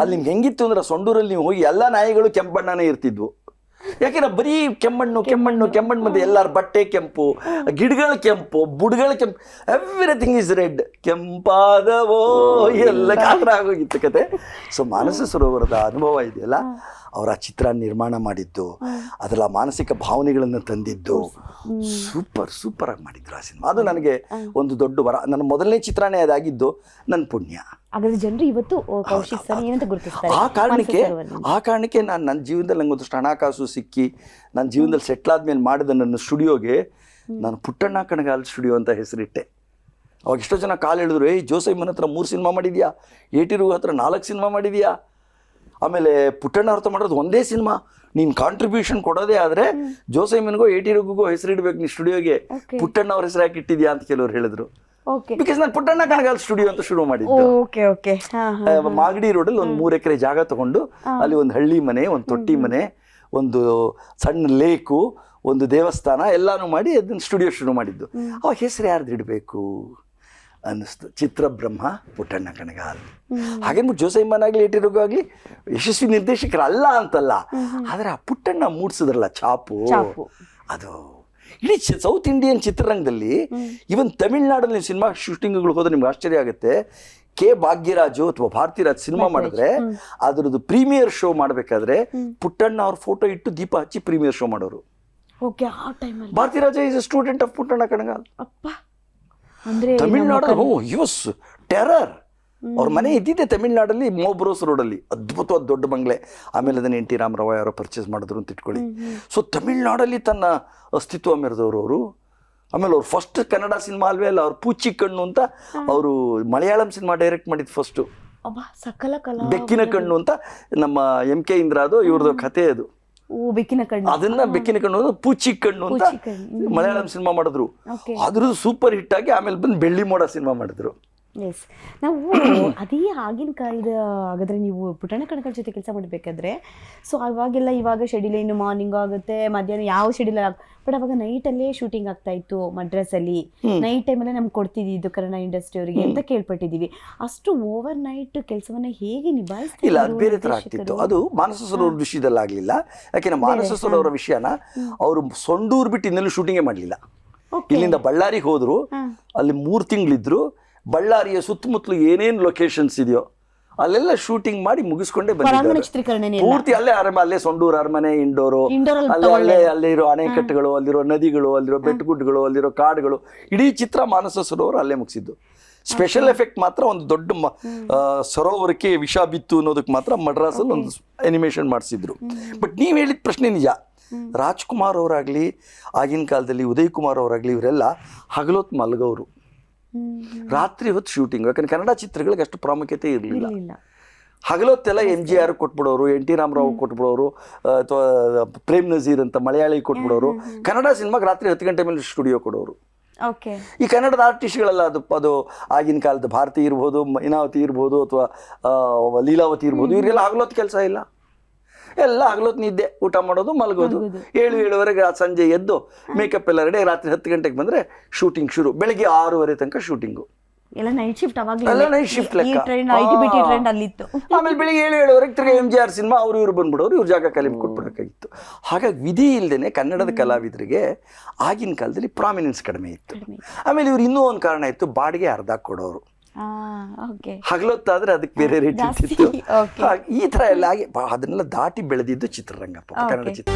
ಅಲ್ಲಿ ನಿಮ್ಗೆ ಹೆಂಗಿತ್ತು ಅಂದ್ರೆ ಸೊಂಡೂರಲ್ಲಿ ನೀವು ಹೋಗಿ ಎಲ್ಲ ನಾಯಿಗಳು ಕೆಂಪು ಬಣ್ಣನೇ ಇರ್ತಿದ್ವು. ಯಾಕೆಂದ್ರೆ ಬರೀ ಕೆಮ್ಮಣ್ಣು ಮತ್ತೆ ಎಲ್ಲರ ಬಟ್ಟೆ ಕೆಂಪು, ಗಿಡಗಳ ಕೆಂಪು, ಬುಡಗಳ ಕೆಂಪು, ಎವ್ರಿಥಿಂಗ್ ಇಸ್ ರೆಡ್. ಕೆಂಪಾದವೋ ಎಲ್ಲ ಕಾತರ ಆಗೋಗಿತ್ತು ಕತೆ. ಸೊ ಮಾನಸ ಸರೋವರದ ಅನುಭವ ಇದೆಯಲ್ಲ, ಅವರ ಚಿತ್ರ ನಿರ್ಮಾಣ ಮಾಡಿದ್ದು, ಅದೆಲ್ಲ ಮಾನಸಿಕ ಭಾವನೆಗಳನ್ನು ತಂದಿದ್ದು ಸೂಪರ್ ಆಗಿ ಮಾಡಿದ್ರು ಆ ಸಿನಿಮಾ. ಅದು ನನಗೆ ಒಂದು ದೊಡ್ಡ ವರ. ನನ್ನ ಮೊದಲನೇ ಚಿತ್ರನೇ ಅದಾಗಿದ್ದು ನನ್ನ ಪುಣ್ಯ. ಹಾಗಾದ್ರೆ ಜನರು ಇವತ್ತು ಕೌಶಿಕ್ ಸರ್ ಏನಂತ ಗುರುತಿಸ್ತಾರೆ? ಆ ಕಾರಣಕ್ಕೆ ನಾನು ನನ್ನ ಜೀವನದಲ್ಲಿ ನಂಗೆ ಒಂದಷ್ಟು ಹಣಕಾಸು ಸಿಕ್ಕಿ ನನ್ನ ಜೀವನದಲ್ಲಿ ಸೆಟ್ಲ್ ಆದ್ಮೇಲೆ ಮಾಡಿದ ನನ್ನ ಸ್ಟುಡಿಯೋಗೆ ನಾನು ಪುಟ್ಟಣ್ಣ ಕಣಗಾಲ್ ಸ್ಟುಡಿಯೋ ಅಂತ ಹೆಸರಿಟ್ಟೆ. ಅವಾಗ ಎಷ್ಟೋ ಜನ ಕಾಲು ಹೇಳಿದ್ರು, ಏಯ್ ಜೋಸೈಮನ್ ಹತ್ರ 3 ಸಿನಿಮಾ ಮಾಡಿದ್ಯಾ, ಏಟಿರು ಹತ್ರ 4 ಸಿನಿಮಾ ಮಾಡಿದ್ಯಾ, ಆಮೇಲೆ ಪುಟ್ಟಣ್ಣ ಅವ್ರ ಮಾಡೋದು ಒಂದೇ ಸಿನಿಮಾ, ನೀನು ಕಾಂಟ್ರಿಬ್ಯೂಷನ್ ಕೊಡೋದೇ ಆದರೆ ಜೋಸೈಮನ್ಗೋ ಏಟಿರಿಗೂ ಹೆಸರಿಡ್ಬೇಕು ನೀನು ಸ್ಟುಡಿಯೋಗೆ, ಪುಟ್ಟಣ್ಣ ಅವ್ರ ಹೆಸರು ಯಾಕೆ ಇಟ್ಟಿದ್ಯಾ ಅಂತ ಕೆಲವರು ಹೇಳಿದ್ರು. ಬಿಕಾಸ್ ನಾನು ಪುಟ್ಟಣ್ಣ ಕಣಗಾಲ್ ಸ್ಟುಡಿಯೋ ಅಂತ ಶುರು ಮಾಡಿದ್ದು. ಮಾಗಡಿ ರೋಡಲ್ಲಿ ಒಂದು 3 ಎಕರೆ ಜಾಗ ತಗೊಂಡು ಅಲ್ಲಿ ಒಂದು ಹಳ್ಳಿ ಮನೆ, ಒಂದು ತೊಟ್ಟಿ ಮನೆ, ಒಂದು ಸಣ್ಣ ಲೇಕು, ಒಂದು ದೇವಸ್ಥಾನ ಎಲ್ಲಾನು ಮಾಡಿ ಅದನ್ನ ಸ್ಟುಡಿಯೋ ಶುರು ಮಾಡಿದ್ದು. ಅವಾಗ ಹೆಸರು ಯಾರ್ದು ಇಡಬೇಕು ಅನ್ನಿಸ್ತು. ಚಿತ್ರಬ್ರಹ್ಮ ಪುಟ್ಟಣ್ಣ ಕಣಗಾಲ್. ಹಾಗೇನ್ಬಿಟ್ಟು ಜೋಸೈಮನ್ ಆಗಲಿ ಏಟಿರಿಗೂ ಆಗಲಿ ಯಶಸ್ವಿ ನಿರ್ದೇಶಕರಲ್ಲ ಅಂತಲ್ಲ, ಆದರೆ ಆ ಪುಟ್ಟಣ್ಣ ಮೂಡಿಸಿದ್ರಲ್ಲ ಛಾಪು, ಅದು ಇಡೀ ಸೌತ್ ಇಂಡಿಯನ್ ಚಿತ್ರರಂಗದಲ್ಲಿ, ಇವನ್ ತಮಿಳ್ನಾಡಲ್ಲಿ ಸಿನಿಮಾ ಶೂಟಿಂಗ್ಗಳು ಹೋದ್ರೆ ನಿಮ್ಗೆ ಆಶ್ಚರ್ಯ ಆಗುತ್ತೆ. ಕೆ ಭಾಗ್ಯರಾಜು ಅಥವಾ ಭಾರತಿರಾಜ್ ಸಿನಿಮಾ ಮಾಡಿದ್ರೆ ಅದ್ರದ್ದು ಪ್ರೀಮಿಯರ್ ಶೋ ಮಾಡಬೇಕಾದ್ರೆ ಪುಟ್ಟಣ್ಣ ಅವ್ರ ಫೋಟೋ ಇಟ್ಟು ದೀಪ ಹಚ್ಚಿ ಪ್ರೀಮಿಯರ್ ಶೋ ಮಾಡೋರು. Bharathiraja is a student of Puttanna Kanagal. Tamilnadu use terror. ಅವ್ರ ಮನೆ ಇದ್ದಿದ್ದೆ ತಮಿಳ್ನಾಡಲ್ಲಿ ಮೋಬ್ರೋಸ್ ರೋಡಲ್ಲಿ, ಅದ್ಭುತವಾದ ದೊಡ್ಡ ಬಂಗ್ಲೆ. ಆಮೇಲೆ ಅದನ್ನ NT ರಾಮರಾವ್ ಯಾರೋ ಪರ್ಚೇಸ್ ಮಾಡಿದ್ರು ಅಂತ ಇಟ್ಕೊಳ್ಳಿ. ಸೊ ತಮಿಳ್ನಾಡಲ್ಲಿ ತನ್ನ ಅಸ್ತಿತ್ವ ಮೆರೆದವರು ಅವರು. ಆಮೇಲೆ ಅವ್ರು ಫಸ್ಟ್ ಕನ್ನಡ ಸಿನಿಮಾ ಅಲ್ವೇ ಅಲ್ಲ, ಅವ್ರು ಪೂಚಿ ಕಣ್ಣು ಅಂತ ಅವರು ಮಲಯಾಳಂ ಸಿನಿಮಾ ಡೈರೆಕ್ಟ್ ಮಾಡಿದ್ದು ಫಸ್ಟು. ಬೆಕ್ಕಿನ ಕಣ್ಣು ಅಂತ ನಮ್ಮ MK ಇಂದ್ರಾದು ಇವ್ರದ್ದು ಕಥೆ ಅದು. ಅದನ್ನ ಬೆಕ್ಕಿನ ಕಣ್ಣು ಪೂಚಿ ಕಣ್ಣು ಅಂತ ಮಲಯಾಳಂ ಸಿನಿಮಾ ಮಾಡಿದ್ರು. ಅದ್ರದ್ದು ಸೂಪರ್ ಹಿಟ್ ಆಗಿ ಆಮೇಲೆ ಬಂದು ಬೆಳ್ಳಿ ಮೋಡ ಸಿನಿಮಾ ಮಾಡಿದ್ರು. ಎಸ್, ನಾವು ಅದೇ ಆಗಿನ ಕಾಲದ, ಹಾಗಾದ್ರೆ ನೀವು ಪುಟ್ಟಣ್ಣ ಕಣಗಾಲ್ ಜೊತೆ ಕೆಲಸ ಮಾಡಬೇಕಾದ್ರೆ ಸೊ ಅವಾಗೆಲ್ಲ, ಇವಾಗ ಶೆಡ್ಯೂಲ್ ಏನು ಮಾರ್ನಿಂಗ್ ಆಗುತ್ತೆ, ಮಧ್ಯಾಹ್ನ ಯಾವ ಶೆಡ್ಯೂಲ್ ಬಟ್ ಅವಾಗ ನೈಟಲ್ಲೇ ಶೂಟಿಂಗ್ ಆಗ್ತಾ ಇತ್ತು ಮಡ್ರಾಸಲ್ಲಿ. ನೈಟ್ ಟೈಮಲ್ಲೇ ನಮ್ಗೆ ಕೊಡ್ತಿದ್ದು ಕನ್ನಡ ಇಂಡಸ್ಟ್ರಿ ಅವರಿಗೆ ಅಂತ ಕೇಳ್ಪಟ್ಟಿದ್ದೀವಿ. ಅಷ್ಟು ಓವರ್ ನೈಟ್ ಕೆಲಸವನ್ನ ಹೇಗೆ ನಿಭಾಯಿಸ್ತಾರೆ? ಇಲ್ಲ, ಅದು ಬೇರೆ ಥರ ಆಗ್ತಿತ್ತು. ಅದು ಮಾನಸ ಸರೋವರ ವಿಷಯದಲ್ಲಿ ಆಗಲಿಲ್ಲ. ಯಾಕೆಂದ್ರೆ ಮಾನಸ ಸರೋವರ ವಿಷಯನ ಅವರು ಸೊಂಡೂರು ಬಿಟ್ಟು ಇನ್ನೆಲ್ಲೂ ಶೂಟಿಂಗೇ ಮಾಡಲಿಲ್ಲ. ಇಲ್ಲಿಂದ ಬಳ್ಳಾರಿಗೆ ಹೋದ್ರು, ಅಲ್ಲಿ 3 ತಿಂಗಳಿದ್ರು. ಬಳ್ಳಾರಿಯ ಸುತ್ತಮುತ್ತಲು ಏನೇನು ಲೊಕೇಶನ್ಸ್ ಇದೆಯೋ ಅಲ್ಲೆಲ್ಲ ಶೂಟಿಂಗ್ ಮಾಡಿ ಮುಗಿಸ್ಕೊಂಡೇ ಬಂದಿದ್ದಾರೆ. ಪೂರ್ತಿ ಅಲ್ಲೇ ಸೊಂಡೂರು ಅರಮನೆ, ಇಂಡೋರು, ಅಲ್ಲೇ ಇರೋ ಅಣೆಕಟ್ಟುಗಳು, ಅಲ್ಲಿರೋ ನದಿಗಳು, ಅಲ್ಲಿರೋ ಬೆಟ್ಟಗುಡ್ಡಗಳು, ಅಲ್ಲಿರೋ ಕಾಡುಗಳು, ಇಡೀ ಚಿತ್ರ ಮಾನಸ ಸರೋವರ ಅಲ್ಲೇ ಮುಗಿಸಿದ್ದು. ಸ್ಪೆಷಲ್ ಎಫೆಕ್ಟ್ ಮಾತ್ರ ಒಂದು ದೊಡ್ಡ ಸರೋವರಕ್ಕೆ ವಿಷ ಬಿತ್ತು ಅನ್ನೋದಕ್ಕೆ ಮಾತ್ರ ಮಡ್ರಾಸಲ್ಲಿ ಒಂದು ಅನಿಮೇಷನ್ ಮಾಡಿಸಿದ್ರು. ಬಟ್ ನೀವು ಹೇಳಿದ ಪ್ರಶ್ನೆ ನಿಜ. ರಾಜ್ಕುಮಾರ್ ಅವರಾಗ್ಲಿ, ಆಗಿನ ಕಾಲದಲ್ಲಿ ಉದಯ್ ಕುಮಾರ್ ಅವರಾಗ್ಲಿ, ಇವರೆಲ್ಲ ಹಗಲೊತ್ತು ಮಲಗೋರು, ರಾತ್ರಿ ಹೊತ್ತು ಶೂಟಿಂಗ್. ಯಾಕಂದ್ರೆ ಕನ್ನಡ ಚಿತ್ರಗಳಿಗೆ ಅಷ್ಟು ಪ್ರಾಮುಖ್ಯತೆ ಇರಲಿಲ್ಲ. ಹಗಲೊತ್ತೆಲ್ಲ MGR ಕೊಟ್ಬಿಡೋರು, NT ರಾಮರಾವ್ ಕೊಟ್ಬಿಡೋರು, ಅಥವಾ ಪ್ರೇಮ್ ನಜೀರ್ ಅಂತ ಮಲಯಾಳಿ ಕೊಟ್ಬಿಡೋರು. ಕನ್ನಡ ಸಿನಿಮಾಗೆ ರಾತ್ರಿ 10 ಗಂಟೆ ಮೇಲೆ ಸ್ಟುಡಿಯೋ ಕೊಡೋರು. ಈ ಕನ್ನಡದ ಆರ್ಟಿಸ್ಟ್ಗಳೆಲ್ಲ ಅದು ಆಗಿನ ಕಾಲದ ಭಾರತಿ ಇರ್ಬೋದು, ಮೈನಾವತಿ ಇರ್ಬೋದು, ಅಥವಾ ಲೀಲಾವತಿ ಇರ್ಬೋದು, ಇವರಿಗೆಲ್ಲ ಹಗಲೊತ್ತು ಕೆಲಸ ಇಲ್ಲ. ಎಲ್ಲ ಹಗಲೊತ್ತು ನಿದ್ದೆ, ಊಟ ಮಾಡೋದು, ಮಲಗೋದು. 7-7:30 ಸಂಜೆ ಎದ್ದು ಮೇಕಪ್ ಎಲ್ಲ ರೆಡಿ, ರಾತ್ರಿ 10 ಗಂಟೆಗೆ ಬಂದರೆ ಶೂಟಿಂಗ್ ಶುರು. ಬೆಳಗ್ಗೆ 6:30 ತನಕ ಶೂಟಿಂಗು. ನೈಟ್ ಶಿಫ್ಟ್ ಲೆಕ್ಕ. ಆಮೇಲೆ ಬೆಳಿಗ್ಗೆ 7-7:30 ತಿರ್ಗಿ MGR ಸಿನಿಮಾ, ಇವ್ರು ಬಂದ್ಬಿಡೋರು, ಇವ್ರ ಜಾಗ ಖಾಲಿ ಕೊಟ್ಬಿಡೋಕ್ಕಾಗಿತ್ತು. ಹಾಗಾಗಿ ವಿಧಿ ಇಲ್ಲದೇನೆ ಕನ್ನಡದ ಕಲಾವಿದರಿಗೆ ಆಗಿನ ಕಾಲದಲ್ಲಿ ಪ್ರಾಮಿನೆನ್ಸ್ ಕಡಿಮೆ ಇತ್ತು. ಆಮೇಲೆ ಇವ್ರು ಇನ್ನೂ ಒಂದು ಕಾರಣ ಇತ್ತು, ಬಾಡಿಗೆ ಅರ್ಧ ಕೊಡೋರು. ಹಗಲೊತ್ತಾದ್ರೆ ಅದಕ್ಕೆ ಬೇರೆ ರೇಟ್ ಇರ್ತಿತ್ತು. ಈ ತರ ಎಲ್ಲ ಆಗಿ ಅದನ್ನೆಲ್ಲ ದಾಟಿ ಬೆಳೆದಿದ್ದು ಚಿತ್ರರಂಗ, ಕನ್ನಡ ಚಿತ್ರ.